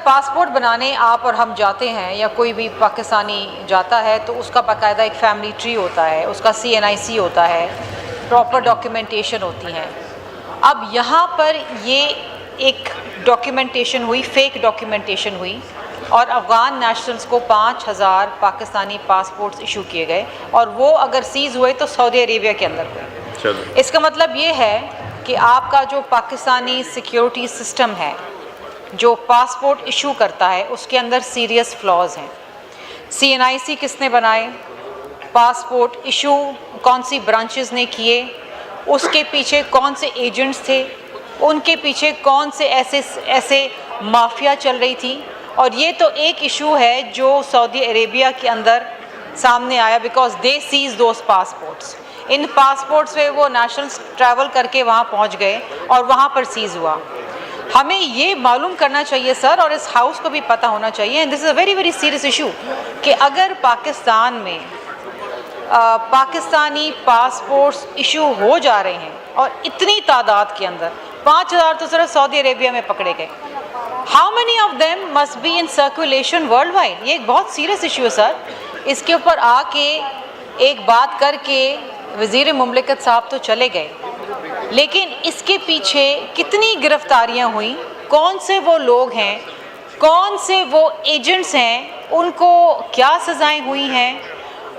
Passport بنانے آپ اور ہم جاتے ہیں یا کوئی بھی پاکستانی جاتا ہے تو اس کا باقاعدہ ایک فیملی ٹری ہوتا ہے، اس کا CNIC ہوتا ہے، پراپر ڈاکیومنٹیشن ہوتی ہیں۔ اب یہاں پر یہ ایک ڈاکیومنٹیشن ہوئی، فیک ڈاکیومنٹیشن ہوئی، اور افغان نیشنلز کو 5000 پاکستانی پاسپورٹس ایشو کیے گئے، اور وہ اگر سیز ہوئے تو سعودی عربیہ کے اندر ہوئے۔ اس کا مطلب یہ ہے کہ آپ کا جو پاکستانی سیکیورٹی سسٹم ہے جو پاسپورٹ ایشو کرتا ہے اس کے اندر سیریس فلاز ہیں۔ CNIC کس نے بنائے، پاسپورٹ ایشو کون سی برانچز نے کیے، اس کے پیچھے کون سے ایجنٹس تھے، ان کے پیچھے کون سے ایسے مافیا چل رہی تھی، اور یہ تو ایک ایشو ہے جو سعودی عربیہ کے اندر سامنے آیا because they says those passports. ان پاسپورٹس پہ وہ نیشنلز ٹریول کر کے وہاں پہنچ گئے اور وہاں پر سیز ہوا۔ ہمیں یہ معلوم کرنا چاہیے سر، اور اس ہاؤس کو بھی پتہ ہونا چاہیے، and this is a very very serious issue, کہ اگر پاکستان میں پاکستانی پاسپورٹس ایشو ہو جا رہے ہیں اور اتنی تعداد کے اندر 5000 تو صرف سعودی عربیہ میں پکڑے گئے، how many of them must be in circulation worldwide? یہ ایک بہت سیریس ایشو ہے سر۔ اس کے اوپر آ کے ایک بات کر کے وزیر مملکت صاحب تو چلے گئے، لیکن اس کے پیچھے کتنی گرفتاریاں ہوئیں، کون سے وہ لوگ ہیں، کون سے وہ ایجنٹس ہیں، ان کو کیا سزائیں ہوئی ہیں،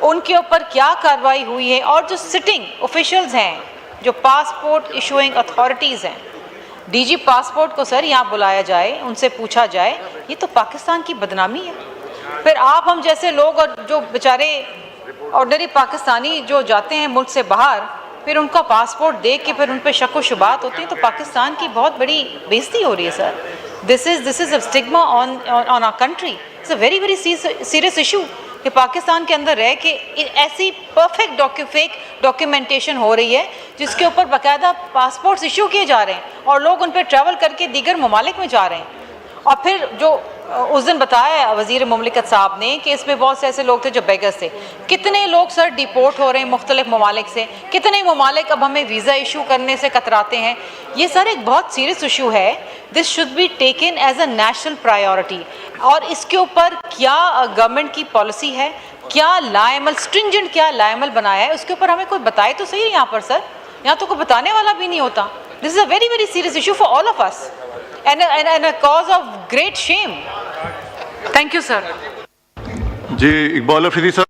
ان کے اوپر کیا کارروائی ہوئی ہے، اور جو سٹنگ آفیشلز ہیں، جو پاسپورٹ ایشوئنگ اتھارٹیز ہیں، DG پاسپورٹ کو سر یہاں بلایا جائے، ان سے پوچھا جائے، یہ تو پاکستان کی بدنامی ہے۔ پھر آپ ہم جیسے لوگ اور جو بیچارے آرڈنری پاکستانی جو جاتے ہیں ملک سے باہر، پھر ان کا پاسپورٹ دیکھ کے پھر ان پہ شک و شبہات ہوتے ہیں، تو پاکستان کی بہت بڑی بےزتی ہو رہی ہے sir. This is a stigma on our country, it's a very very serious issue کہ پاکستان کے اندر رہ کے ایسی پرفیکٹ فیک ڈاکیومنٹیشن ہو رہی ہے جس کے اوپر باقاعدہ پاسپورٹس ایشو کیے جا رہے ہیں، اور لوگ ان پہ ٹریول کر کے دیگر ممالک میں جا رہے ہیں۔ اور پھر جو اس دن بتایا وزیر مملکت صاحب نے کہ اس میں بہت سے ایسے لوگ تھے جو بیگرز تھے، کتنے لوگ سر ڈیپورٹ ہو رہے ہیں مختلف ممالک سے، کتنے ممالک اب ہمیں ویزا ایشو کرنے سے کتراتے ہیں۔ یہ سر ایک بہت سیریس ایشو ہے، this should be taken as a national priority, اور اس کے اوپر کیا گورنمنٹ کی پالیسی ہے، کیا لائعمل اسٹرنجنٹ کیا لائعمل بنایا ہے، اس کے اوپر ہمیں کوئی بتائے تو صحیح۔ یہاں پر سر یہاں تو کوئی بتانے والا بھی نہیں ہوتا۔ This is a very very serious issue for all of us and a cause of great shame. Thank you, sir. جی اقبال افریدی صاحب۔